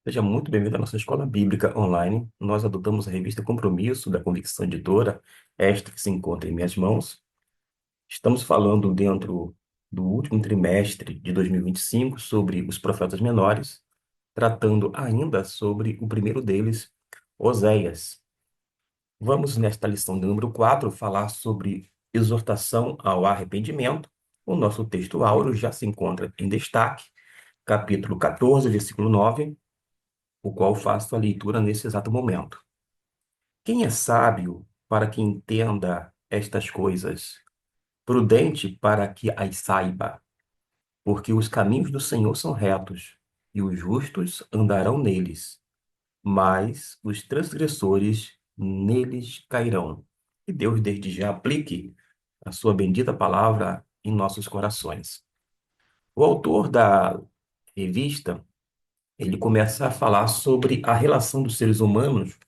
Seja muito bem-vindo à nossa escola bíblica online. Nós adotamos a revista Compromisso da Convicção Editora, esta que se encontra em minhas mãos. Estamos falando dentro do último trimestre de 2025 sobre os profetas menores, tratando ainda sobre o primeiro deles, Oséias. Vamos, nesta lição de número 4, falar sobre exortação ao arrependimento. O nosso texto áureo já se encontra em destaque, capítulo 14, versículo 9, o qual faço a leitura nesse exato momento. Quem é sábio para que entenda estas coisas? Prudente para que as saiba, porque os caminhos do Senhor são retos, e os justos andarão neles, mas os transgressores neles cairão. Que Deus desde já aplique a sua bendita palavra em nossos corações. O autor da revista, ele começa a falar sobre a relação dos seres humanos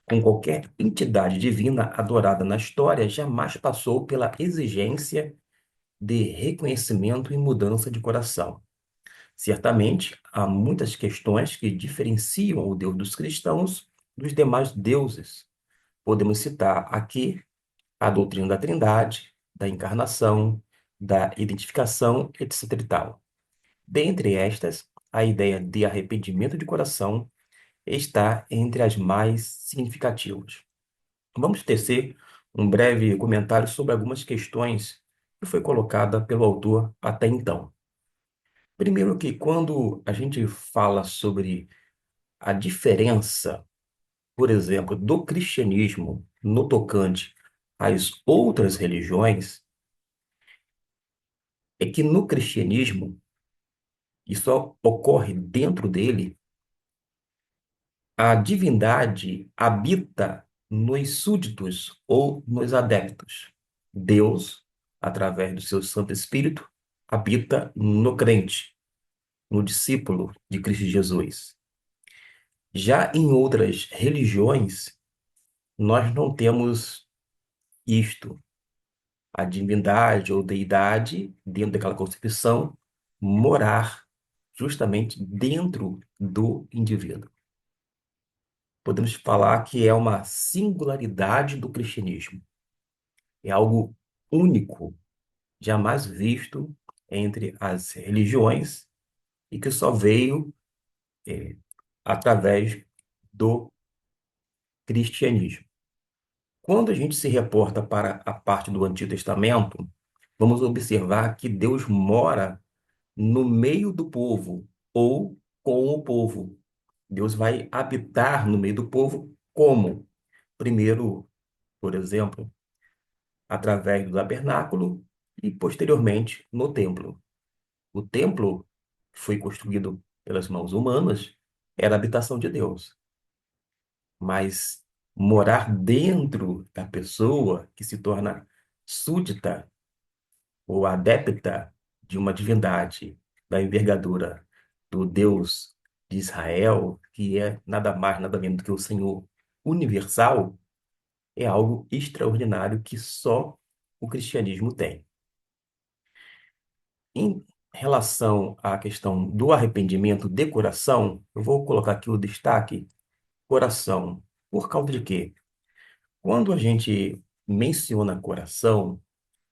com qualquer entidade divina adorada na história, jamais passou pela exigência de reconhecimento e mudança de coração. Certamente, há muitas questões que diferenciam o Deus dos cristãos dos demais deuses. Podemos citar aqui a doutrina da Trindade, da encarnação, da identificação, etc. e tal. Dentre estas, a ideia de arrependimento de coração está entre as mais significativas. Vamos tecer um breve comentário sobre algumas questões que foi colocada pelo autor até então. Primeiro que quando a gente fala sobre a diferença, por exemplo, do cristianismo no tocante às outras religiões, é que no cristianismo, isso ocorre dentro dele, a divindade habita nos súditos ou nos adeptos. Deus, através do seu Santo Espírito, habita no crente, no discípulo de Cristo Jesus. Já em outras religiões, nós não temos isto. A divindade ou deidade, dentro daquela concepção, morar justamente dentro do indivíduo. Podemos falar que é uma singularidade do cristianismo. É algo único, jamais visto entre as religiões e que só veio eh, através do cristianismo. Quando a gente se reporta para a parte do Antigo Testamento, vamos observar que Deus mora no meio do povo ou com o povo. Deus vai habitar no meio do povo como? Primeiro, por exemplo, através do tabernáculo e posteriormente no templo. O templo que foi construído pelas mãos humanas era a habitação de Deus, mas morar dentro da pessoa que se torna súdita ou adepta de uma divindade da envergadura do Deus de Israel, que é nada mais, nada menos do que o Senhor universal, é algo extraordinário que só o cristianismo tem. Em relação à questão do arrependimento de coração, eu vou colocar aqui o destaque coração. Por causa de quê? Quando a gente menciona coração,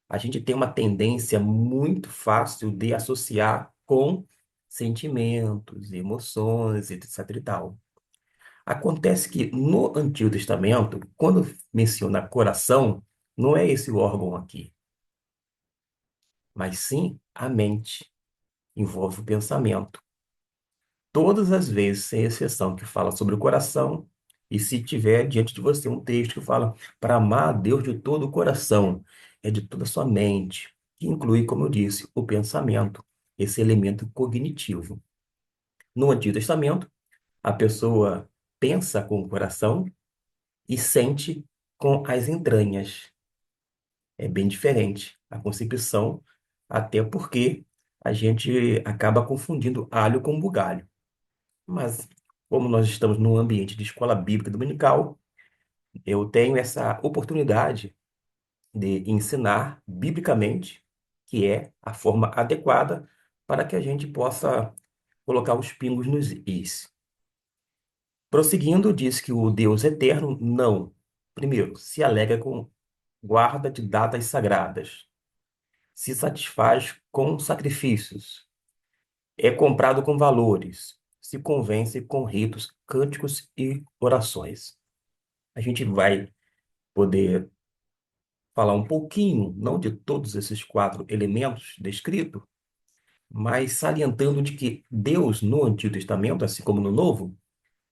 a gente tem uma tendência muito fácil de associar com sentimentos, emoções, etc. e tal. Acontece que no Antigo Testamento, quando menciona coração, não é esse órgão aqui, mas sim a mente, envolve o pensamento. Todas as vezes, sem exceção, que fala sobre o coração, e se tiver diante de você um texto que fala para amar a Deus de todo o coração, é de toda a sua mente, que inclui, como eu disse, o pensamento, esse elemento cognitivo. No Antigo Testamento, a pessoa pensa com o coração e sente com as entranhas. É bem diferente a concepção, até porque a gente acaba confundindo alho com bugalho. Mas, como nós estamos num ambiente de escola bíblica dominical, eu tenho essa oportunidade de ensinar biblicamente, que é a forma adequada para que a gente possa colocar os pingos nos is. Prosseguindo, diz que o Deus eterno não, primeiro, se alegra com guarda de datas sagradas, se satisfaz com sacrifícios, é comprado com valores, se convence com ritos, cânticos e orações. A gente vai poder falar um pouquinho, não de todos esses quatro elementos descritos, mas salientando de que Deus, no Antigo Testamento, assim como no Novo,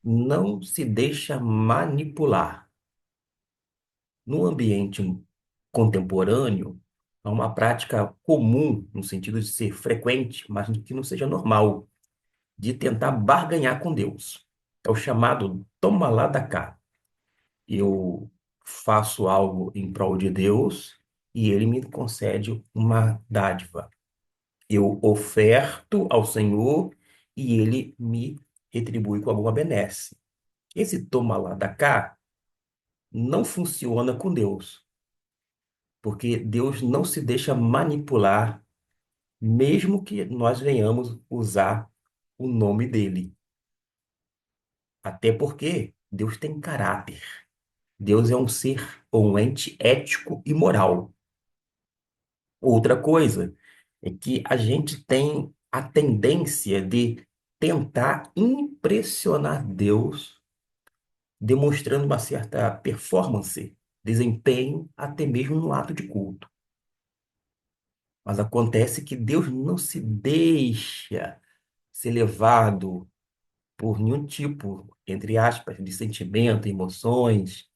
não se deixa manipular. No ambiente contemporâneo, há uma prática comum, no sentido de ser frequente, mas que não seja normal, de tentar barganhar com Deus. É o chamado toma lá da cá. Eu faço algo em prol de Deus e ele me concede uma dádiva. Eu oferto ao Senhor e ele me retribui com alguma benesse. Esse toma lá da cá não funciona com Deus, porque Deus não se deixa manipular, mesmo que nós venhamos usar o nome dele. Até porque Deus tem caráter. Deus é um ser ou um ente ético e moral. Outra coisa é que a gente tem a tendência de tentar impressionar Deus, demonstrando uma certa performance, desempenho, até mesmo no ato de culto. Mas acontece que Deus não se deixa ser levado por nenhum tipo, entre aspas, de sentimento, emoções.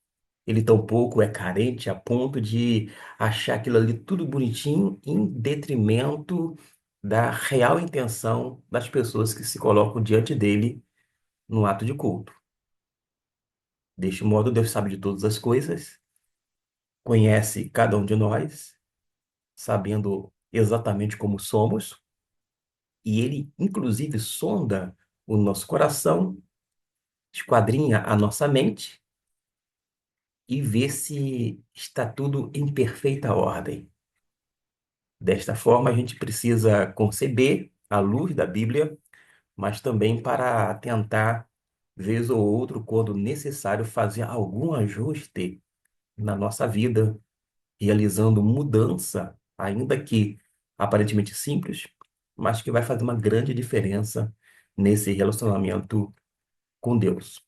Ele tampouco é carente a ponto de achar aquilo ali tudo bonitinho em detrimento da real intenção das pessoas que se colocam diante dele no ato de culto. Deste modo, Deus sabe de todas as coisas, conhece cada um de nós, sabendo exatamente como somos, e ele, inclusive, sonda o nosso coração, esquadrinha a nossa mente e vê se está tudo em perfeita ordem. Desta forma, a gente precisa conceber à luz da Bíblia, mas também para tentar, vez ou outro, quando necessário, fazer algum ajuste na nossa vida, realizando mudança, ainda que aparentemente simples, mas que vai fazer uma grande diferença nesse relacionamento com Deus.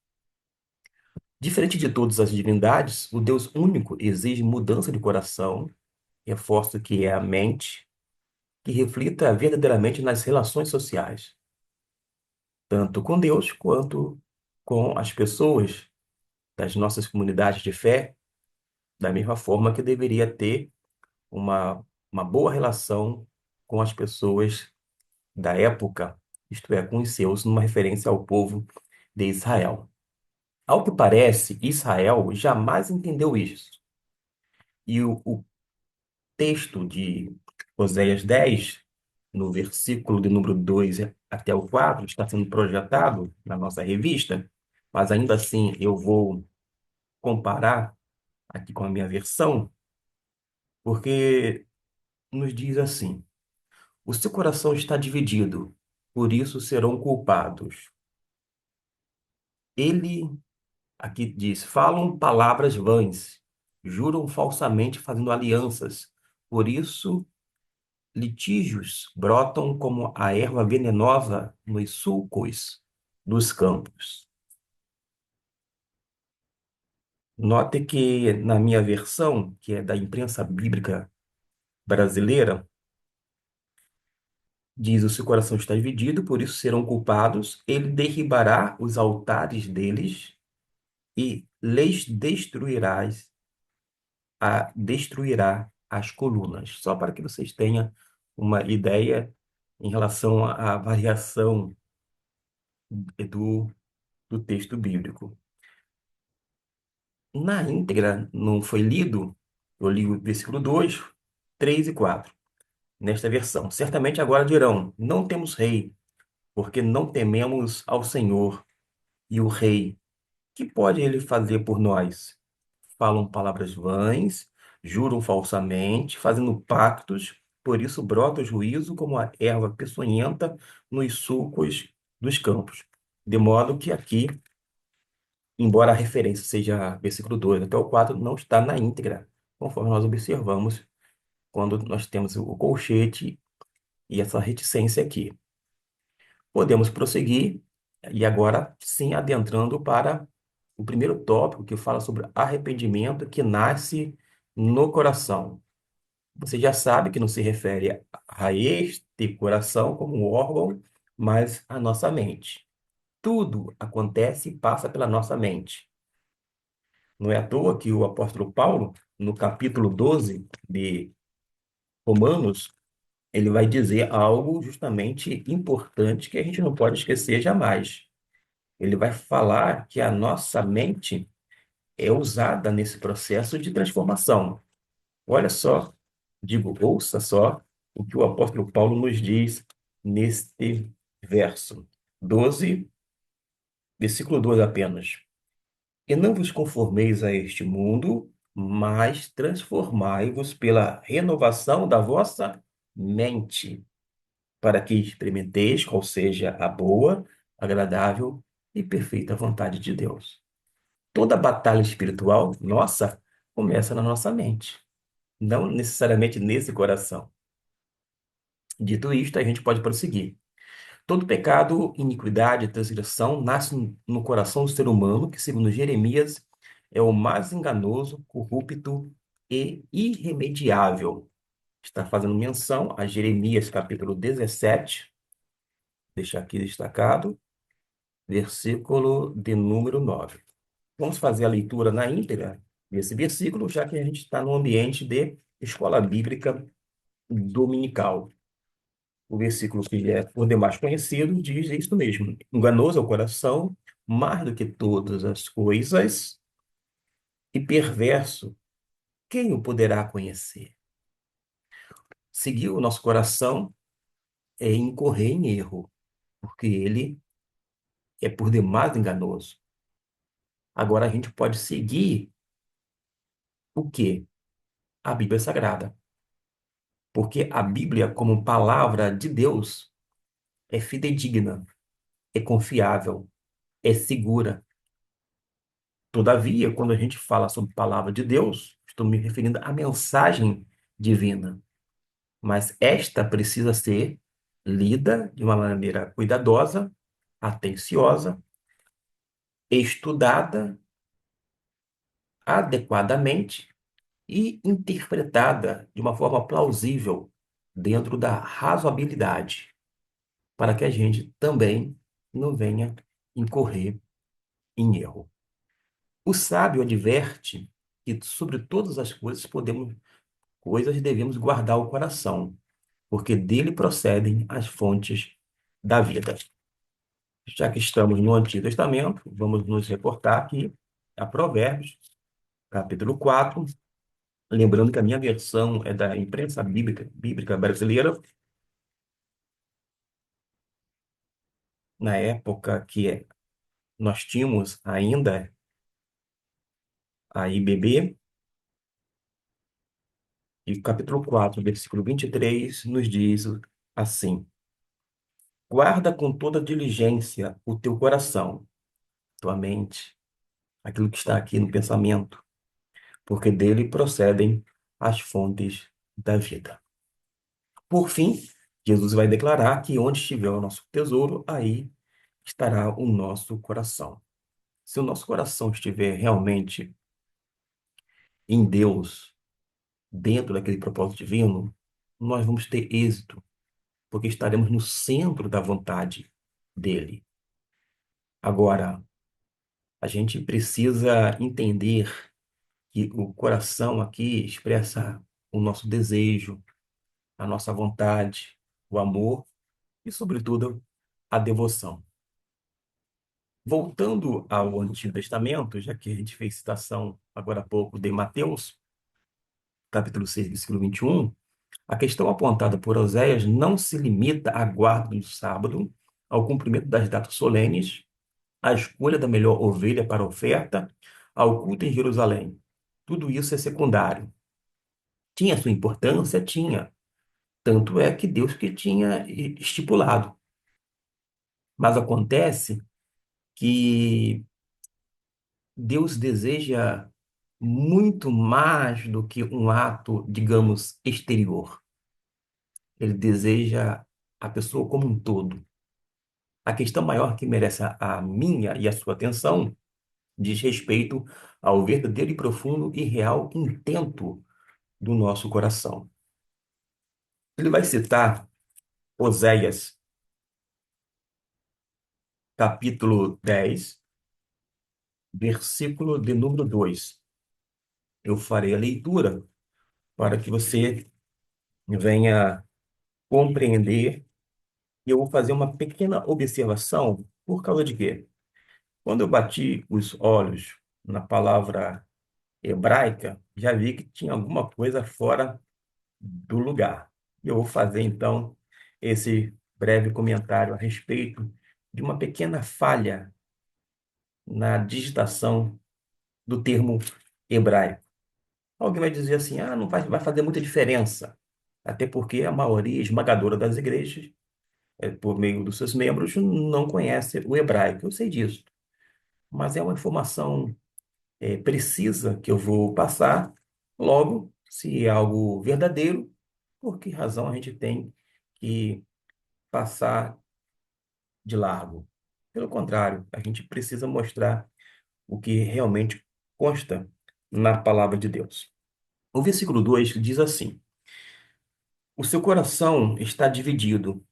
Diferente de todas as divindades, o Deus único exige mudança de coração, reforço que é a mente, que reflita verdadeiramente nas relações sociais, tanto com Deus quanto com as pessoas das nossas comunidades de fé, da mesma forma que deveria ter uma boa relação com as pessoas da época, isto é, com os seus, numa referência ao povo de Israel. Ao que parece, Israel jamais entendeu isso. E o texto de Oséias 10, no versículo de número 2 até o 4, está sendo projetado na nossa revista, mas ainda assim eu vou comparar aqui com a minha versão, porque nos diz assim: o seu coração está dividido, por isso serão culpados. Ele, aqui diz, falam palavras vãs, juram falsamente fazendo alianças, por isso litígios brotam como a erva venenosa nos sulcos dos campos. Note que na minha versão, que é da imprensa bíblica brasileira, diz: o seu coração está dividido, por isso serão culpados. Ele derribará os altares deles e lhes destruirá as colunas. Só para que vocês tenham uma ideia em relação à variação do, do texto bíblico. Na íntegra, não foi lido, eu li o versículo 2, 3 e 4 nesta versão. Certamente agora dirão: não temos rei, porque não tememos ao Senhor. E o rei, que pode ele fazer por nós? Falam palavras vãs, juram falsamente, fazendo pactos, por isso brota o juízo como a erva peçonhenta nos sulcos dos campos. De modo que aqui embora a referência seja versículo 2 até o 4, não está na íntegra, conforme nós observamos quando nós temos o colchete e essa reticência aqui. Podemos prosseguir e agora sim adentrando para o primeiro tópico que fala sobre arrependimento que nasce no coração. Você já sabe que não se refere a este coração como um órgão, mas à nossa mente. Tudo acontece e passa pela nossa mente. Não é à toa que o apóstolo Paulo, no capítulo 12 de Romanos, ele vai dizer algo justamente importante que a gente não pode esquecer jamais. Ele vai falar que a nossa mente é usada nesse processo de transformação. Olha só, ouça só o que o apóstolo Paulo nos diz neste verso 12, versículo 2 apenas. E não vos conformeis a este mundo, mas transformai-vos pela renovação da vossa mente, para que experimenteis qual seja a boa, agradável e perfeita vontade de Deus. Toda batalha espiritual nossa começa na nossa mente, não necessariamente nesse coração. Dito isto, a gente pode prosseguir. Todo pecado, iniquidade, transgressão nasce no coração do ser humano, que, segundo Jeremias, é o mais enganoso, corrupto e irremediável. Está fazendo menção a Jeremias, capítulo 17, deixa aqui destacado, versículo de número 9. Vamos fazer a leitura na íntegra desse versículo, já que a gente está no ambiente de escola bíblica dominical. O versículo que é por demais conhecido diz isso mesmo. Enganoso é o coração, mais do que todas as coisas, e perverso, quem o poderá conhecer? Seguir o nosso coração é incorrer em erro, porque ele é por demais enganoso. Agora a gente pode seguir o quê? A Bíblia Sagrada. Porque a Bíblia, como palavra de Deus, é fidedigna, é confiável, é segura. Todavia, quando a gente fala sobre palavra de Deus, estou me referindo à mensagem divina. Mas esta precisa ser lida de uma maneira cuidadosa, atenciosa, estudada adequadamente e interpretada de uma forma plausível dentro da razoabilidade, para que a gente também não venha incorrer em erro. O sábio adverte que sobre todas as coisas devemos guardar o coração, porque dele procedem as fontes da vida. Já que estamos no Antigo Testamento, vamos nos reportar aqui a Provérbios, capítulo 4, lembrando que a minha versão é da imprensa bíblica brasileira, na época que nós tínhamos ainda a IBB, e o capítulo 4, versículo 23, nos diz assim: guarda com toda diligência o teu coração, tua mente, aquilo que está aqui no pensamento, porque dele procedem as fontes da vida. Por fim, Jesus vai declarar que onde estiver o nosso tesouro, aí estará o nosso coração. Se o nosso coração estiver realmente em Deus, dentro daquele propósito divino, nós vamos ter êxito, porque estaremos no centro da vontade dele. Agora, a gente precisa entender que o coração aqui expressa o nosso desejo, a nossa vontade, o amor e, sobretudo, a devoção. Voltando ao Antigo Testamento, já que a gente fez citação agora há pouco de Mateus, capítulo 6, versículo 21, a questão apontada por Oséias não se limita à guarda do sábado, ao cumprimento das datas solenes, à escolha da melhor ovelha para a oferta, ao culto em Jerusalém. Tudo isso é secundário. Tinha sua importância? Tinha. Tanto é que Deus que tinha estipulado. Mas acontece que Deus deseja muito mais do que um ato, digamos, exterior. Ele deseja a pessoa como um todo. A questão maior que merece a minha e a sua atenção diz respeito ao verdadeiro e profundo e real intento do nosso coração. Ele vai citar Oséias, capítulo 10, versículo de número 2. Eu farei a leitura para que você venha compreender. E eu vou fazer uma pequena observação, por causa de quê? Quando eu bati os olhos na palavra hebraica, já vi que tinha alguma coisa fora do lugar. E eu vou fazer, então, esse breve comentário a respeito de uma pequena falha na digitação do termo hebraico. Alguém vai dizer assim, ah, não vai fazer muita diferença, até porque a maioria esmagadora das igrejas, por meio dos seus membros, não conhece o hebraico. Eu sei disso, mas é uma informação precisa que eu vou passar. Logo, se é algo verdadeiro, por que razão a gente tem que passar de largo? Pelo contrário, a gente precisa mostrar o que realmente consta na palavra de Deus. O versículo 2 diz assim: O seu coração está dividido,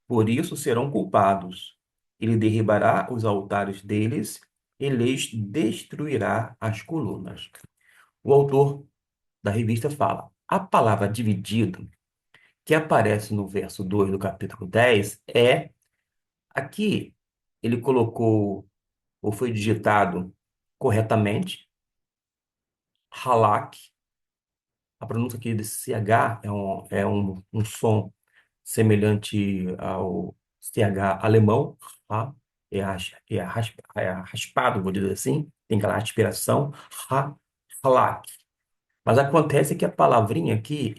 por isso serão culpados. Ele derribará os altares deles e lhes destruirá as colunas. O autor da revista fala: a palavra dividido, que aparece no verso 2 do capítulo 10 aqui, ele colocou, ou foi digitado corretamente, halak. A pronúncia aqui desse CH é um som semelhante ao CH alemão, tá? É raspado, vou dizer assim, tem aquela aspiração, halak. Mas acontece que a palavrinha aqui,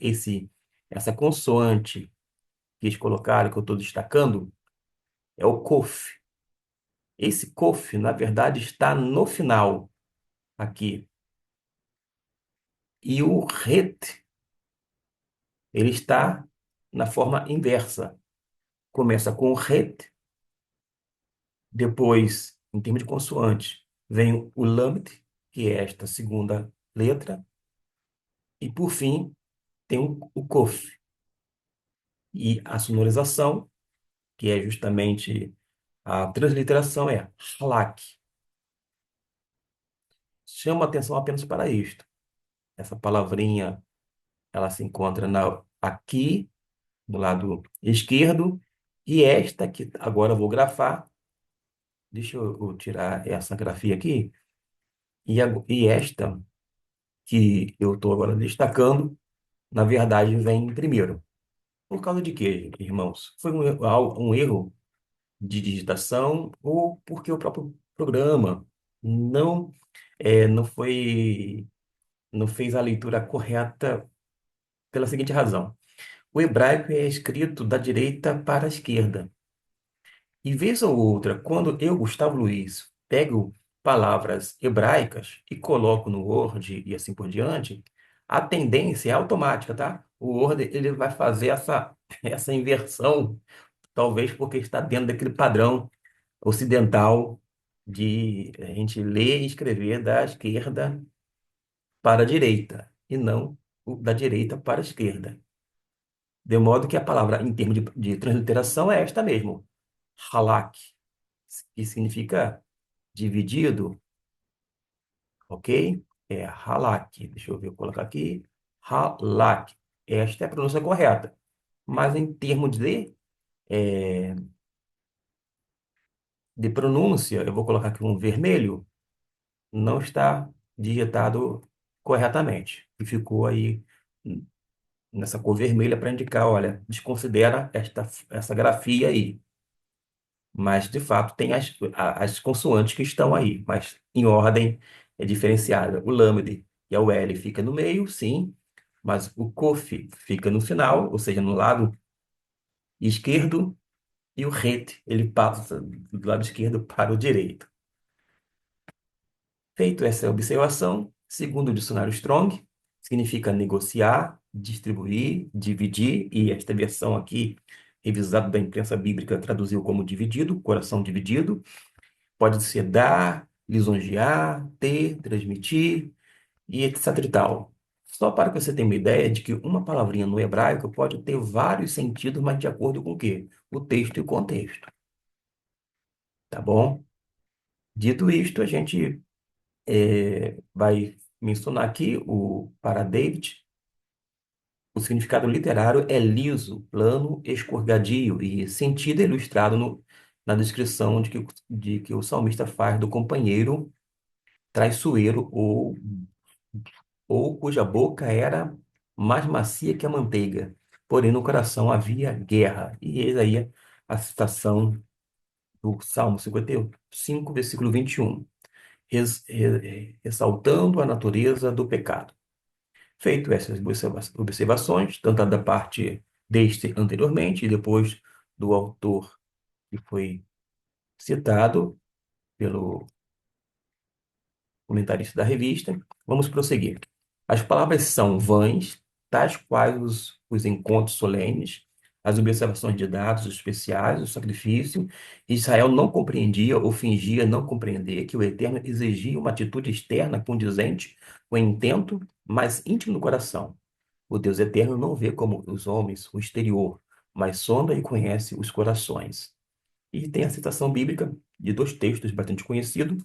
essa consoante que eles colocaram, que eu estou destacando, é o kof. Esse kof, na verdade, está no final aqui. E o ret, ele está na forma inversa. Começa com o ret, depois, em termos de consoante, vem o lamet, que é esta segunda letra, e por fim tem o kof. E a sonorização, que é justamente a transliteração, é halak. Chama atenção apenas para isto. Essa palavrinha, ela se encontra aqui, do lado esquerdo, e esta que agora eu vou grafar. Deixa eu tirar essa grafia aqui. E esta que eu estou agora destacando, na verdade, vem primeiro. Por causa de quê, irmãos? Foi um erro de digitação ou porque o próprio programa não, não foi, não fez a leitura correta pela seguinte razão. O hebraico é escrito da direita para a esquerda. E vez ou outra, quando eu, Gustavo Luiz, pego palavras hebraicas e coloco no Word e assim por diante, a tendência é automática, tá? O Word ele vai fazer essa inversão, talvez porque está dentro daquele padrão ocidental de a gente ler e escrever da esquerda para a direita, e não da direita para a esquerda. De modo que a palavra, em termos de transliteração, é esta mesmo, halak, que significa dividido, ok? É halak. Deixa eu ver, vou colocar aqui. Halak. Esta é a pronúncia correta. Mas em termos eh, de pronúncia, eu vou colocar aqui um vermelho, não está digitado corretamente. E ficou aí nessa cor vermelha para indicar, olha, desconsidera essa grafia aí. Mas, de fato, tem as consoantes que estão aí, mas em ordem diferenciada. O lambda e a L fica no meio, sim, mas o COF fica no final, ou seja, no lado esquerdo, e o RET, ele passa do lado esquerdo para o direito. Feito essa observação, segundo o dicionário Strong, significa negociar, distribuir, dividir, e esta versão aqui, revisada da imprensa bíblica, traduziu como dividido, coração dividido. Pode ser dar, lisonjear, ter, transmitir e etc e tal. Só para que você tenha uma ideia de que uma palavrinha no hebraico pode ter vários sentidos, mas de acordo com o quê? O texto e o contexto, tá bom? Dito isto, a gente vai mencionar aqui para David, o significado literário é liso, plano, escorregadio e sentido é ilustrado na descrição de que o salmista faz do companheiro traiçoeiro ou cuja boca era mais macia que a manteiga, porém no coração havia guerra. E eis aí a citação do Salmo 55, versículo 21, ressaltando a natureza do pecado. Feito essas observações, tanto da parte deste anteriormente e depois do autor que foi citado pelo comentarista da revista, vamos prosseguir. As palavras são vãs, tais quais os encontros solenes, as observações de dados especiais, o sacrifício. Israel não compreendia ou fingia não compreender que o Eterno exigia uma atitude externa condizente com o intento mais íntimo do coração. O Deus Eterno não vê como os homens o exterior, mas sonda e conhece os corações. E tem a citação bíblica de dois textos bastante conhecidos.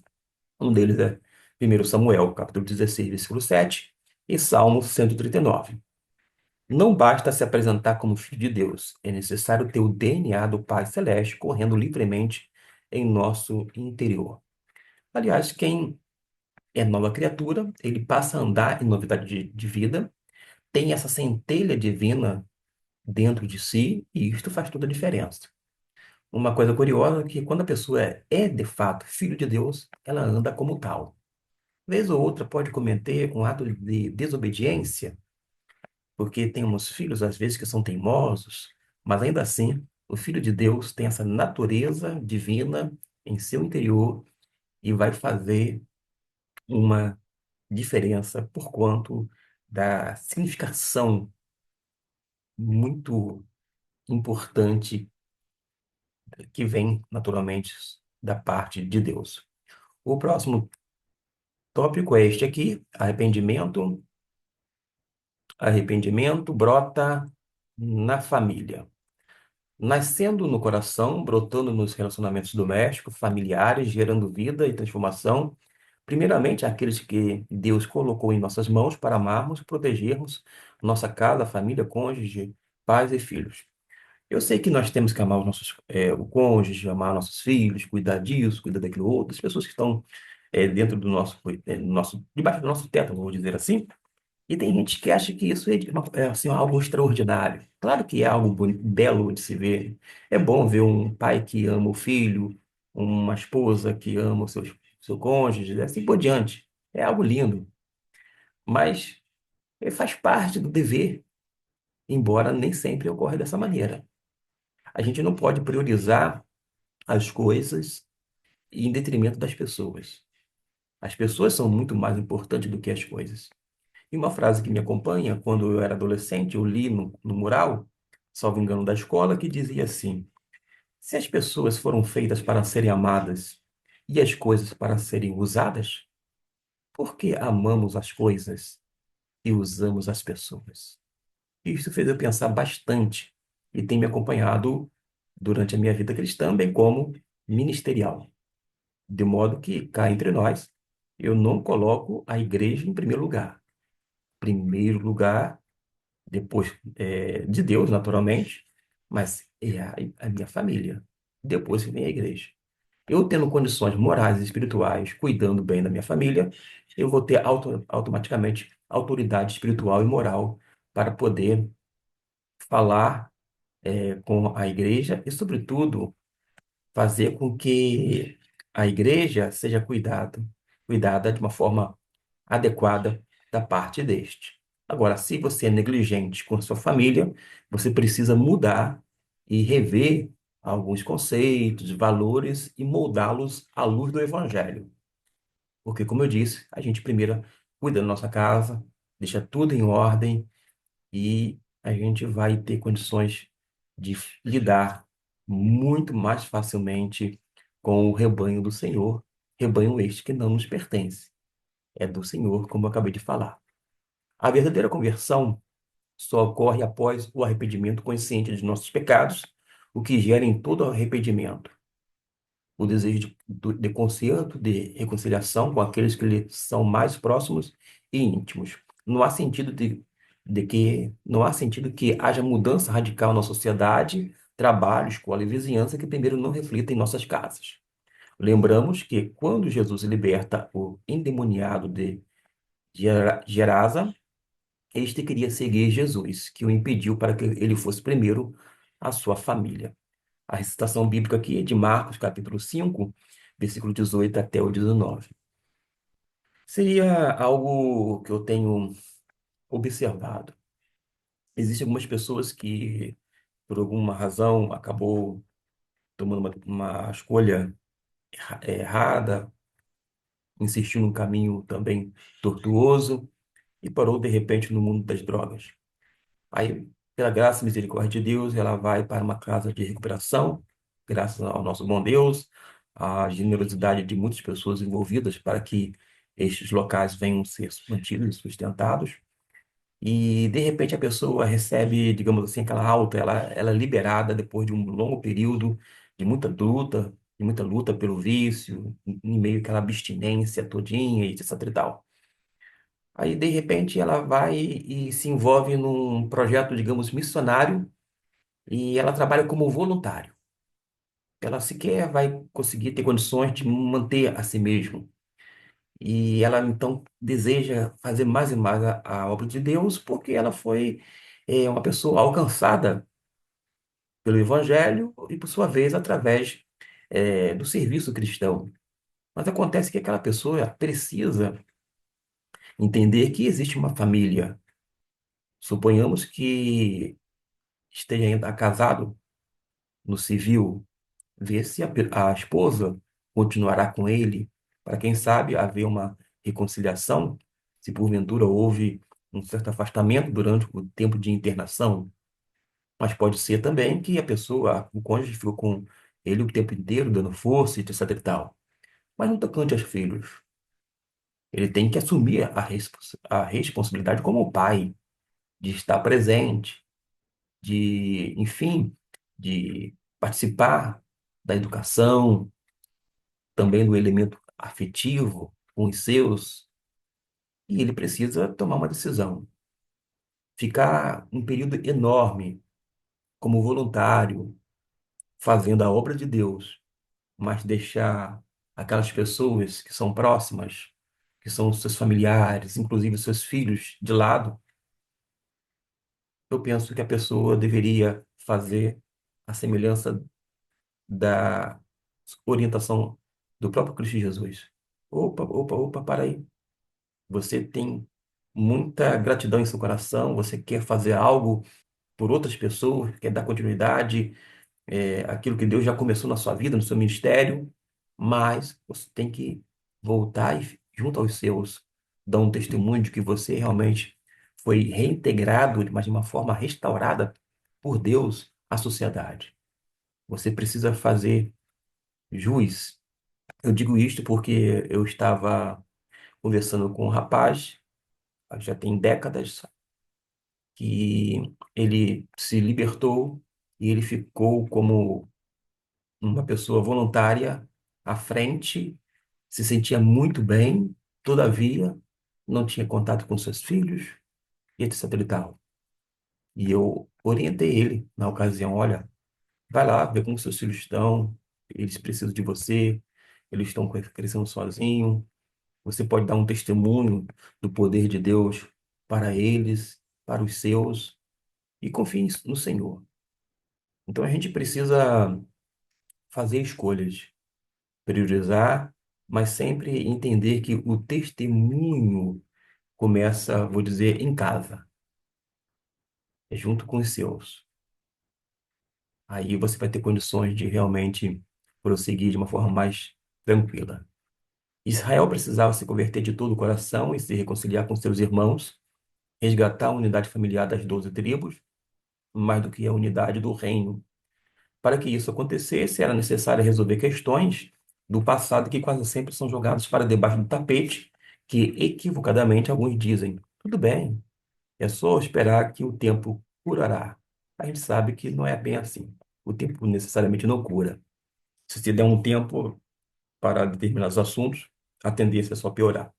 Um deles é 1 Samuel, capítulo 16, versículo 7, e Salmo 139. Não basta se apresentar como filho de Deus, é necessário ter o DNA do Pai Celeste correndo livremente em nosso interior. Aliás, quem é nova criatura, ele passa a andar em novidade de vida, tem essa centelha divina dentro de si, e isto faz toda a diferença. Uma coisa curiosa é que quando a pessoa é de fato filho de Deus, ela anda como tal. Vez ou outra pode cometer um ato de desobediência, porque temos filhos às vezes que são teimosos, mas ainda assim, o filho de Deus tem essa natureza divina em seu interior e vai fazer uma diferença por quanto da significação muito importante que vem naturalmente da parte de Deus. O próximo tópico é este aqui: arrependimento. Arrependimento brota na família. Nascendo no coração, brotando nos relacionamentos domésticos, familiares, gerando vida e transformação. Primeiramente, aqueles que Deus colocou em nossas mãos para amarmos e protegermos nossa casa, família, cônjuge, pais e filhos. Eu sei que nós temos que amar o cônjuge, amar nossos filhos, cuidar disso, cuidar daquilo outro, as pessoas que estão dentro debaixo do nosso teto, vamos dizer assim. E tem gente que acha que isso é assim, algo extraordinário. Claro que é algo belo de se ver. É bom ver um pai que ama o filho, uma esposa que ama o seu cônjuge, assim por diante. É algo lindo. Mas faz parte do dever, embora nem sempre ocorra dessa maneira. A gente não pode priorizar as coisas em detrimento das pessoas. As pessoas são muito mais importantes do que as coisas. E uma frase que me acompanha, quando eu era adolescente, eu li no mural, salvo engano, da escola, que dizia assim: se as pessoas foram feitas para serem amadas e as coisas para serem usadas, por que amamos as coisas e usamos as pessoas? Isso fez eu pensar bastante e tem me acompanhado durante a minha vida cristã, bem como ministerial. De modo que, cá entre nós, eu não coloco a igreja em primeiro lugar. Primeiro lugar, depois de Deus, naturalmente, mas é a minha família. Depois que vem a igreja. Eu tendo condições morais e espirituais, cuidando bem da minha família, eu vou ter automaticamente autoridade espiritual e moral para poder falar com a igreja e, sobretudo, fazer com que a igreja seja cuidada de uma forma adequada da parte deste. Agora, se você é negligente com a sua família, você precisa mudar e rever alguns conceitos, valores e moldá-los à luz do Evangelho. Porque, como eu disse, a gente primeiro cuida da nossa casa, deixa tudo em ordem e a gente vai ter condições de lidar muito mais facilmente com o rebanho do Senhor, rebanho este que não nos pertence, é do Senhor, como eu acabei de falar. A verdadeira conversão só ocorre após o arrependimento consciente de nossos pecados, o que gera em todo arrependimento o desejo de conserto, de reconciliação com aqueles que lhe são mais próximos e íntimos. Não há sentido não há sentido que haja mudança radical na sociedade, trabalho, escola e vizinhança que primeiro não reflita em nossas casas. Lembramos que quando Jesus liberta o endemoniado de Gerasa, este queria seguir Jesus, que o impediu para que ele fosse primeiro a sua família. A recitação bíblica aqui é de Marcos, capítulo 5, versículo 18 até o 19. Seria algo que eu tenho observado. Existem algumas pessoas que, por alguma razão, acabou tomando uma escolha errada, insistiu num caminho também tortuoso e parou de repente no mundo das drogas. Aí, pela graça e misericórdia de Deus, ela vai para uma casa de recuperação, graças ao nosso bom Deus, à generosidade de muitas pessoas envolvidas para que estes locais venham ser mantidos e sustentados. E, de repente, a pessoa recebe, digamos assim, aquela alta, ela é liberada depois de um longo período de muita luta pelo vício, em meio àquela abstinência todinha e etc e tal. Aí, de repente, ela vai e se envolve num projeto, digamos, missionário, e ela trabalha como voluntário. Ela sequer vai conseguir ter condições de manter a si mesma. E ela, então, deseja fazer mais e mais a obra de Deus, porque ela foi uma pessoa alcançada pelo Evangelho e, por sua vez, através do serviço cristão. Mas acontece que aquela pessoa precisa entender que existe uma família. Suponhamos que esteja ainda casado no civil, ver se a esposa continuará com ele, para quem sabe haver uma reconciliação, se porventura houve um certo afastamento durante o tempo de internação, mas pode ser também que a pessoa, o cônjuge ficou com ele o tempo inteiro, dando força e etc e tal. Mas no tocante aos filhos, ele tem que assumir a responsabilidade como pai, de estar presente, de, enfim, de participar da educação, também do elemento afetivo com os seus, e ele precisa tomar uma decisão. Ficar um período enorme como voluntário, fazendo a obra de Deus, mas deixar aquelas pessoas que são próximas, que são os seus familiares, inclusive os seus filhos, de lado, eu penso que a pessoa deveria fazer a semelhança da orientação do próprio Cristo Jesus. Opa, opa, opa, para aí. Você tem muita gratidão em seu coração, você quer fazer algo por outras pessoas, quer dar continuidade, àquilo que Deus já começou na sua vida, no seu ministério, mas você tem que voltar e, junto aos seus, dar um testemunho de que você realmente foi reintegrado, mas de uma forma restaurada por Deus à sociedade. Você precisa fazer jus. Eu digo isto porque eu estava conversando com um rapaz, já tem décadas, que ele se libertou e ele ficou como uma pessoa voluntária à frente, se sentia muito bem, todavia não tinha contato com seus filhos e etc e tal. E eu orientei ele na ocasião, olha, vai lá ver como seus filhos estão, eles precisam de você, eles estão crescendo sozinhos, você pode dar um testemunho do poder de Deus para eles, para os seus, e confie no Senhor. Então a gente precisa fazer escolhas, priorizar, mas sempre entender que o testemunho começa, vou dizer, em casa, é junto com os seus. Aí você vai ter condições de realmente prosseguir de uma forma mais tranquila. Israel precisava se converter de todo o coração e se reconciliar com seus irmãos, resgatar a unidade familiar das 12 tribos, mais do que a unidade do reino. Para que isso acontecesse, era necessário resolver questões do passado que quase sempre são jogadas para debaixo do tapete, que equivocadamente alguns dizem: tudo bem, é só esperar que o tempo curará. A gente sabe que não é bem assim. O tempo necessariamente não cura. Se você der um tempo para determinados assuntos, a tendência é só piorar.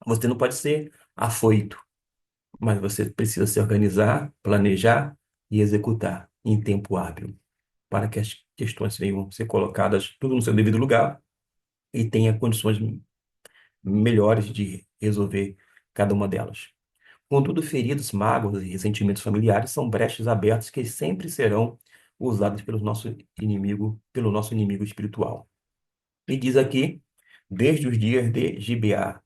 Você não pode ser afoito, mas você precisa se organizar, planejar e executar em tempo hábil, para que as questões venham ser colocadas tudo no seu devido lugar e tenha condições melhores de resolver cada uma delas. Contudo, feridas, mágoas e ressentimentos familiares são brechas abertas que sempre serão usadas pelo nosso inimigo espiritual. E diz aqui, desde os dias de Gibeá,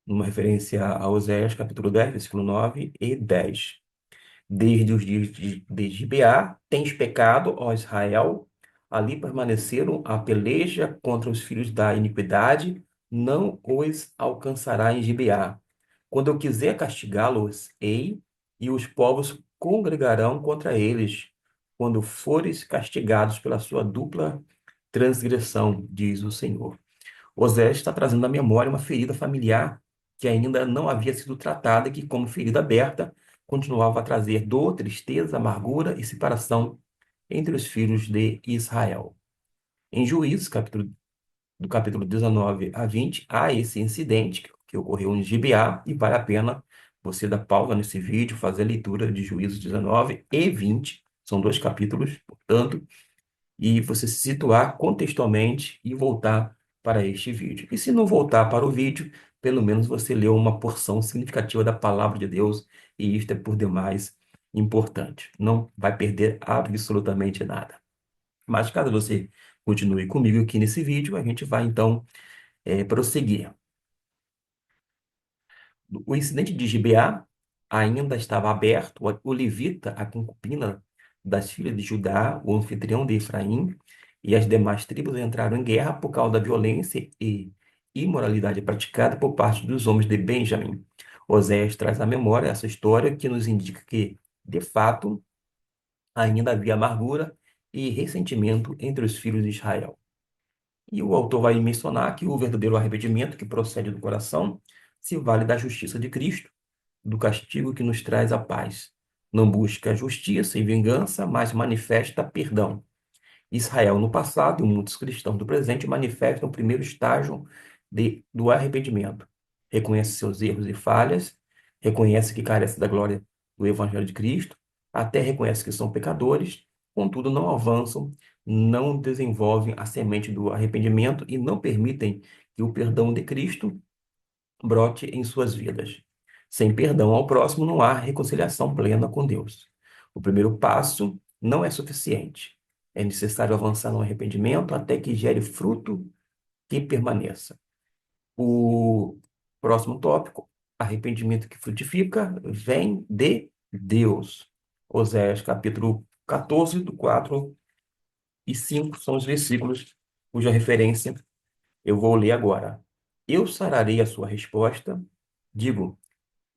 numa referência a Oséias, capítulo 10, versículo 9 e 10. Desde os dias de Gibeá, tens pecado, ó Israel, ali permaneceram a peleja contra os filhos da iniquidade, não os alcançará em Gibeá. Quando eu quiser castigá-los, ei, e os povos congregarão contra eles, quando fores castigados pela sua dupla transgressão, diz o Senhor. Osés está trazendo à memória uma ferida familiar que ainda não havia sido tratada e que, como ferida aberta, continuava a trazer dor, tristeza, amargura e separação entre os filhos de Israel. Em Juízes, do capítulo 19 a 20, há esse incidente que ocorreu em Gibeá e vale a pena você dar pausa nesse vídeo, fazer a leitura de Juízes 19 e 20, são dois capítulos, portanto, e você se situar contextualmente e voltar para este vídeo. E se não voltar para o vídeo, pelo menos você leu uma porção significativa da palavra de Deus, e isto é por demais importante. Não vai perder absolutamente nada. Mas caso você continue comigo aqui nesse vídeo, a gente vai então prosseguir. O incidente de Gibeá ainda estava aberto. O levita, a concubina das filhas de Judá, o anfitrião de Efraim e as demais tribos entraram em guerra por causa da violência e imoralidade praticada por parte dos homens de Benjamim. Oséias traz à memória essa história que nos indica que, de fato, ainda havia amargura e ressentimento entre os filhos de Israel. E o autor vai mencionar que o verdadeiro arrependimento que procede do coração se vale da justiça de Cristo, do castigo que nos traz a paz. Não busca justiça e vingança, mas manifesta perdão. Israel no passado e muitos cristãos do presente manifestam o primeiro estágio do arrependimento. Reconhece seus erros e falhas, reconhece que carece da glória do Evangelho de Cristo, até reconhece que são pecadores, contudo não avançam, não desenvolvem a semente do arrependimento e não permitem que o perdão de Cristo brote em suas vidas. Sem perdão ao próximo, não há reconciliação plena com Deus. O primeiro passo não é suficiente. É necessário avançar no arrependimento até que gere fruto que permaneça. O próximo tópico, arrependimento que frutifica, vem de Deus. Oséias capítulo 14, do 4 e 5 são os versículos cuja referência eu vou ler agora. Eu sararei a sua resposta, digo,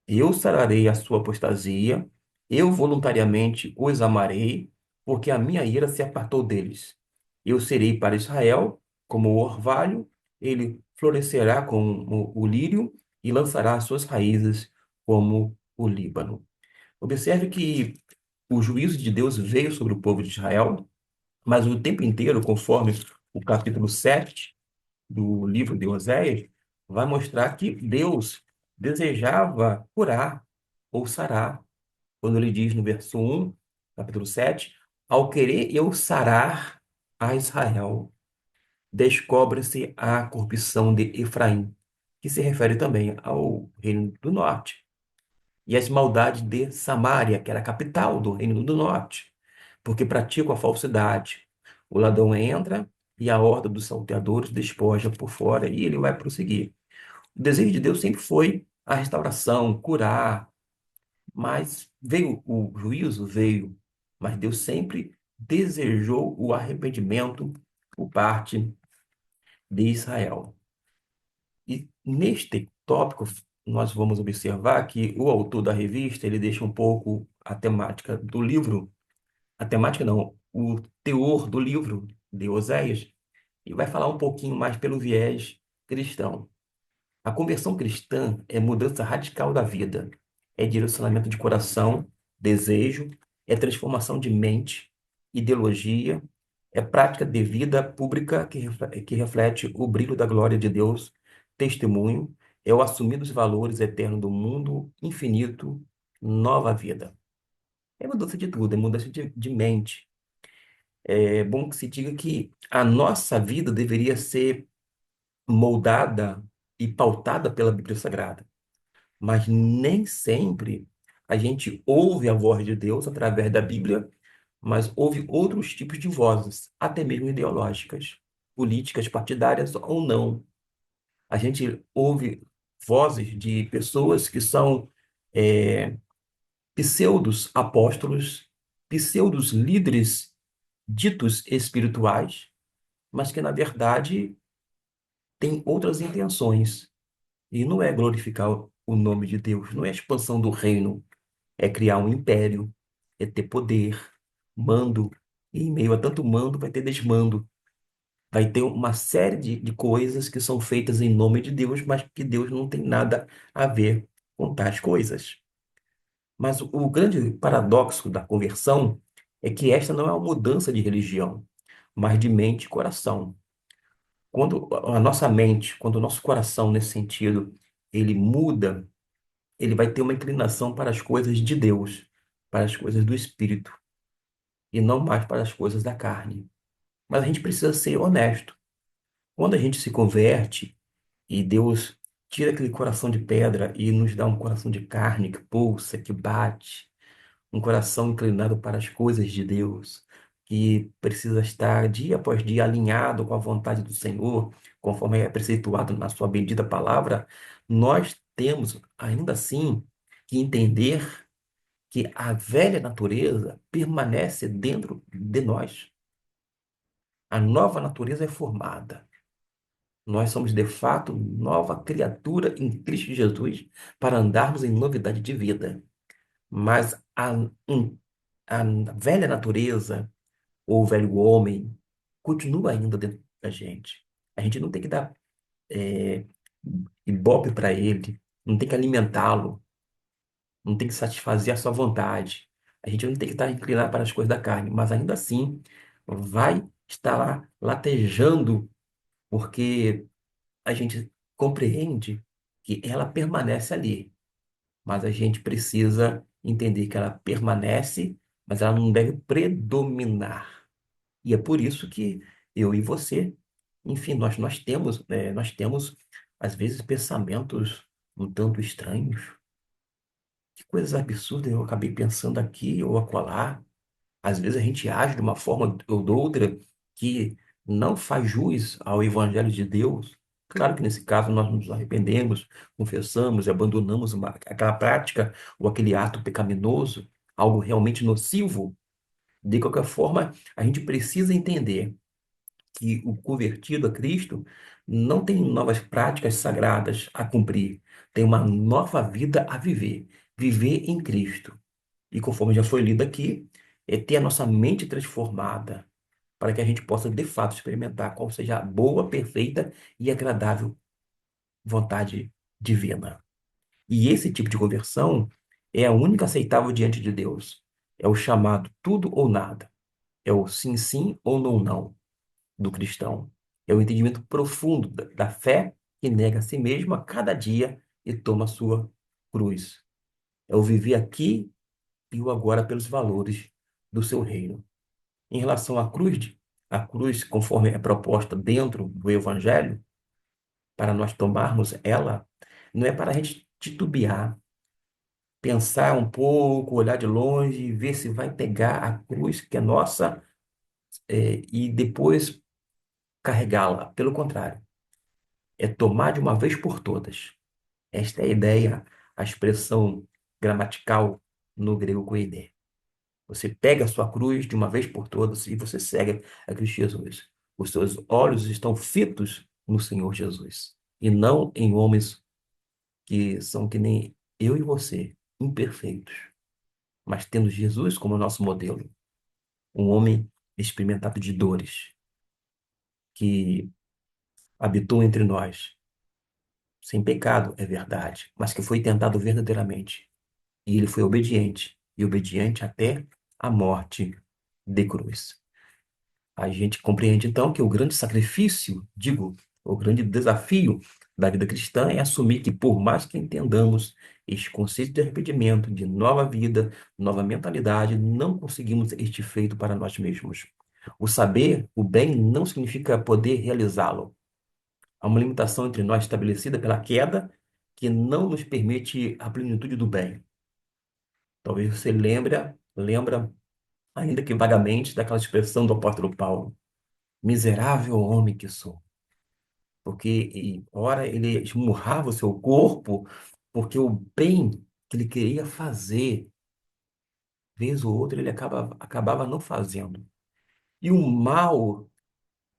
eu sararei a sua apostasia, eu voluntariamente os amarei, porque a minha ira se apartou deles. Eu serei para Israel como o orvalho, ele florescerá como o lírio e lançará as suas raízes como o Líbano. Observe que o juízo de Deus veio sobre o povo de Israel, mas o tempo inteiro, conforme o capítulo 7 do livro de Oséias, vai mostrar que Deus desejava curar ou sarar. Quando ele diz no verso 1, capítulo 7, ao querer eu sarar a Israel, descobre-se a corrupção de Efraim, que se refere também ao reino do norte, e as maldades de Samaria, que era a capital do reino do norte, porque praticam a falsidade. O ladrão entra e a horda dos salteadores despoja por fora e ele vai prosseguir. O desejo de Deus sempre foi a restauração, curar, mas veio o juízo, veio, mas Deus sempre desejou o arrependimento por parte de Israel. Neste tópico, nós vamos observar que o autor da revista, ele deixa um pouco a temática do livro, a temática não, o teor do livro de Oséias, e vai falar um pouquinho mais pelo viés cristão. A conversão cristã é mudança radical da vida, é direcionamento de coração, desejo, é transformação de mente, ideologia, é prática de vida pública que reflete o brilho da glória de Deus, testemunho, é o assumir dos valores eternos do mundo infinito, nova vida. É mudança de tudo, é mudança de mente. É bom que se diga que a nossa vida deveria ser moldada e pautada pela Bíblia Sagrada, mas nem sempre a gente ouve a voz de Deus através da Bíblia, mas ouve outros tipos de vozes, até mesmo ideológicas, políticas, partidárias ou não. A gente ouve vozes de pessoas que são é, pseudos apóstolos, pseudos líderes ditos espirituais, mas que na verdade têm outras intenções. E não é glorificar o nome de Deus, não é a expansão do reino, é criar um império, é ter poder, mando. E em meio a tanto mando vai ter desmando. Vai ter uma série de coisas que são feitas em nome de Deus, mas que Deus não tem nada a ver com tais coisas. Mas o grande paradoxo da conversão é que esta não é uma mudança de religião, mas de mente e coração. Quando a nossa mente, quando o nosso coração, nesse sentido, ele muda, ele vai ter uma inclinação para as coisas de Deus, para as coisas do Espírito, e não mais para as coisas da carne. Mas a gente precisa ser honesto. Quando a gente se converte e Deus tira aquele coração de pedra e nos dá um coração de carne que pulsa, que bate, um coração inclinado para as coisas de Deus, que precisa estar dia após dia alinhado com a vontade do Senhor, conforme é preceituado na sua bendita palavra, nós temos ainda assim que entender que a velha natureza permanece dentro de nós. A nova natureza é formada. Nós somos, de fato, nova criatura em Cristo Jesus para andarmos em novidade de vida. Mas a velha natureza, ou o velho homem, continua ainda dentro da gente. A gente não tem que dar é, ibope para ele, não tem que alimentá-lo, não tem que satisfazer a sua vontade. A gente não tem que estar inclinado para as coisas da carne, mas ainda assim vai estar lá latejando, porque a gente compreende que ela permanece ali, mas a gente precisa entender que ela permanece, mas ela não deve predominar. E é por isso que eu e você, enfim, nós temos às vezes pensamentos um tanto estranhos. Que coisas absurdas eu acabei pensando aqui ou acolá. Às vezes a gente age de uma forma ou de outra que não faz jus ao Evangelho de Deus. Claro que nesse caso nós nos arrependemos, confessamos e abandonamos aquela prática ou aquele ato pecaminoso, algo realmente nocivo. De qualquer forma, a gente precisa entender que o convertido a Cristo não tem novas práticas sagradas a cumprir, tem uma nova vida a viver, viver em Cristo. E conforme já foi lido aqui, é ter a nossa mente transformada, para que a gente possa de fato experimentar qual seja a boa, perfeita e agradável vontade divina. E esse tipo de conversão é a única aceitável diante de Deus. É o chamado tudo ou nada. É o sim, sim ou não, não do cristão. É o entendimento profundo da fé que nega a si mesmo a cada dia e toma a sua cruz. É o viver aqui e o agora pelos valores do seu reino. Em relação à cruz, a cruz, conforme é proposta dentro do Evangelho, para nós tomarmos ela, não é para a gente titubear, pensar um pouco, olhar de longe e ver se vai pegar a cruz que é nossa, e depois carregá-la. Pelo contrário, é tomar de uma vez por todas. Esta é a ideia, a expressão gramatical no grego koiné. Você pega a sua cruz de uma vez por todas e você segue a Cristo Jesus. Os seus olhos estão fitos no Senhor Jesus. e não em homens que são que nem eu e você, imperfeitos, mas tendo Jesus como nosso modelo, um homem experimentado de dores, que habitou entre nós, sem pecado, é verdade, mas que foi tentado verdadeiramente. E ele foi obediente, e obediente até a morte de cruz. A gente compreende então que o grande sacrifício, digo, o grande desafio da vida cristã é assumir que, por mais que entendamos este conceito de arrependimento, de nova vida, nova mentalidade, não conseguimos este feito para nós mesmos. O saber o bem não significa poder realizá-lo. Há uma limitação entre nós estabelecida pela queda que não nos permite a plenitude do bem. Talvez você lembra, ainda que vagamente, daquela expressão do apóstolo Paulo: miserável homem que sou. Porque, ora, ele esmurrava o seu corpo, porque o bem que ele queria fazer, vez ou outra, ele acabava não fazendo. E o mal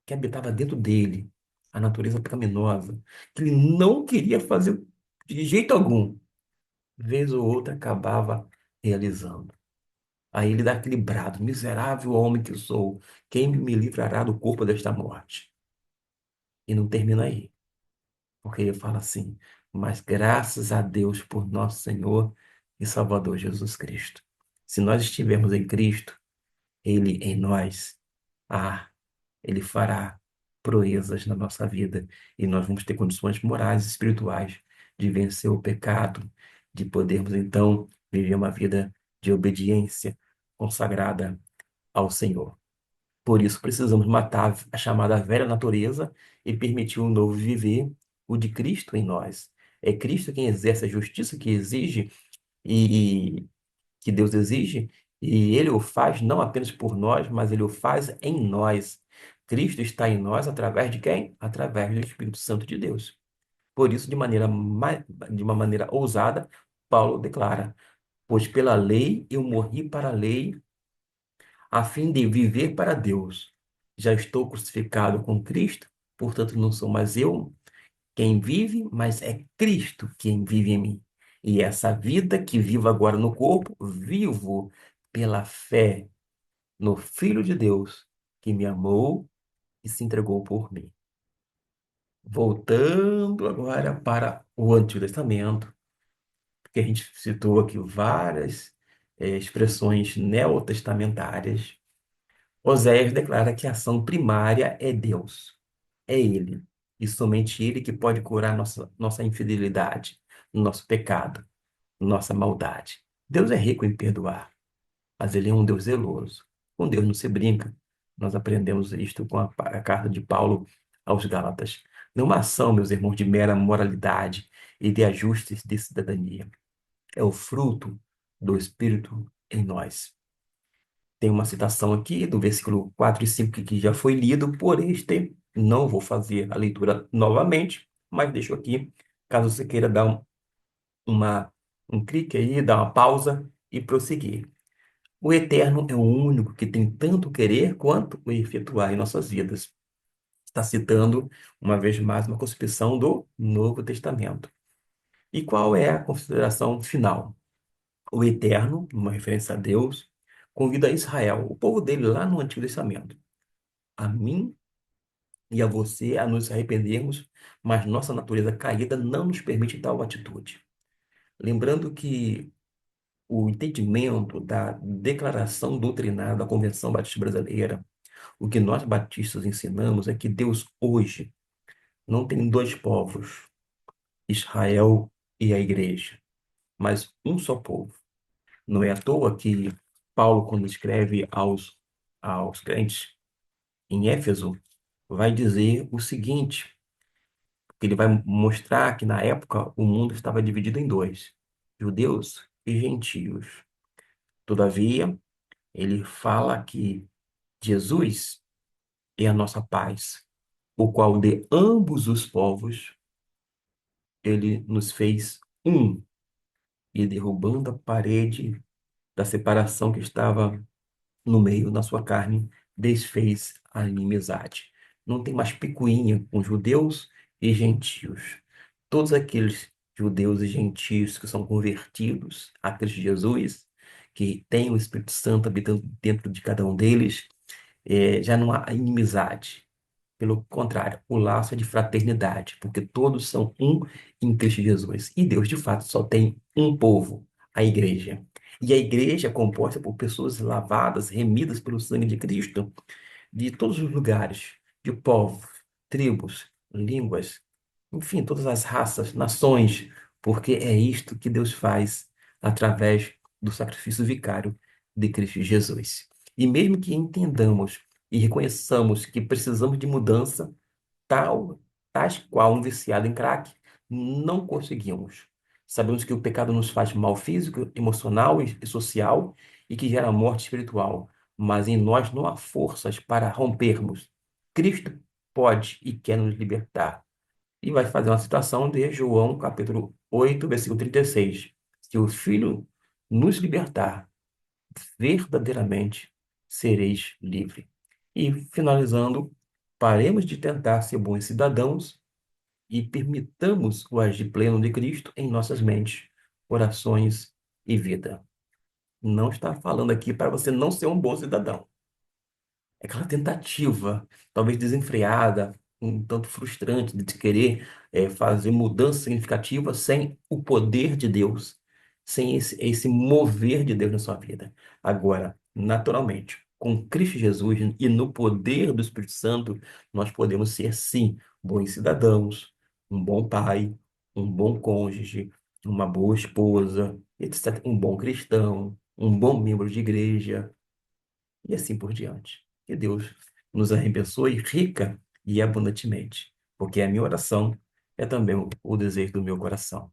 que habitava dentro dele, a natureza pecaminosa, que ele não queria fazer de jeito algum, vez ou outra acabava realizando. Aí ele dá aquele brado: miserável homem que sou, quem me livrará do corpo desta morte? E não termina aí, porque ele fala assim: mas graças a Deus por nosso Senhor e Salvador Jesus Cristo. Se nós estivermos em Cristo, Ele em nós, ah, Ele fará proezas na nossa vida e nós vamos ter condições morais e espirituais de vencer o pecado, de podermos então viver uma vida de obediência consagrada ao Senhor. Por isso, precisamos matar a chamada velha natureza e permitir um novo viver, o de Cristo em nós. É Cristo quem exerce a justiça que exige e que Deus exige, e Ele o faz não apenas por nós, mas Ele o faz em nós. Cristo está em nós através de quem? Através do Espírito Santo de Deus. Por isso, de uma maneira ousada, Paulo declara: pois pela lei eu morri para a lei a fim de viver para Deus. Já estou crucificado com Cristo, portanto não sou mais eu quem vive, mas é Cristo quem vive em mim. E essa vida que vivo agora no corpo, vivo pela fé no Filho de Deus, que me amou e se entregou por mim. Voltando agora para o Antigo Testamento, porque a gente citou aqui várias expressões neotestamentárias. Oséias declara que a ação primária é Deus, é Ele, e somente Ele que pode curar nossa infidelidade, nosso pecado, nossa maldade. Deus é rico em perdoar, mas Ele é um Deus zeloso. Com Deus não se brinca. Nós aprendemos isto com a carta de Paulo aos Gálatas. Não é uma ação, meus irmãos, de mera moralidade e de ajustes de cidadania. É o fruto do Espírito em nós. Tem uma citação aqui do versículo 4 e 5 que já foi lido por este. Não vou fazer a leitura novamente, mas deixo aqui, caso você queira dar uma, um clique aí, dar uma pausa e prosseguir. O Eterno é o único que tem tanto o querer quanto o efetuar em nossas vidas. Está citando, uma vez mais, uma concepção do Novo Testamento. E qual é a consideração final? O Eterno, uma referência a Deus, convida Israel, o povo dele lá no Antigo Testamento, a mim e a você a nos arrependermos, mas nossa natureza caída não nos permite tal atitude. Lembrando que o entendimento da declaração doutrinária da Convenção Batista Brasileira, o que nós batistas ensinamos é que Deus hoje não tem dois povos, Israel e a igreja, mas um só povo. Não é à toa que Paulo, quando escreve aos crentes em Éfeso, vai dizer o seguinte: que ele vai mostrar que na época o mundo estava dividido em dois, judeus e gentios. Todavia, ele fala que Jesus é a nossa paz, o qual de ambos os povos ele nos fez um, e derrubando a parede da separação que estava no meio da sua carne, desfez a inimizade. Não tem mais picuinha com judeus e gentios. Todos aqueles judeus e gentios que são convertidos a Cristo Jesus, que têm o Espírito Santo habitando dentro de cada um deles, já não há inimizade. Pelo contrário, o laço é de fraternidade, porque todos são um em Cristo Jesus. E Deus, de fato, só tem um povo, a igreja. E a igreja é composta por pessoas lavadas, remidas pelo sangue de Cristo, de todos os lugares, de povos, tribos, línguas, enfim, todas as raças, nações, porque é isto que Deus faz através do sacrifício vicário de Cristo Jesus. E mesmo que entendamos e reconheçamos que precisamos de mudança, tal, tais qual um viciado em crack, não conseguimos. Sabemos que o pecado nos faz mal físico, emocional e social e que gera morte espiritual, mas em nós não há forças para rompermos. Cristo pode e quer nos libertar. E vai fazer uma citação de João, capítulo 8, versículo 36. Se o Filho nos libertar, verdadeiramente sereis livres. E, finalizando, paremos de tentar ser bons cidadãos e permitamos o agir pleno de Cristo em nossas mentes, corações e vida. Não está falando aqui para você não ser um bom cidadão. É aquela tentativa, talvez desenfreada, um tanto frustrante de querer fazer mudança significativa sem o poder de Deus, sem esse mover de Deus na sua vida. Agora, naturalmente, com Cristo Jesus e no poder do Espírito Santo, nós podemos ser, sim, bons cidadãos, um bom pai, um bom cônjuge, uma boa esposa, etc., um bom cristão, um bom membro de igreja e assim por diante. Que Deus nos abençoe rica e abundantemente, porque a minha oração é também o desejo do meu coração.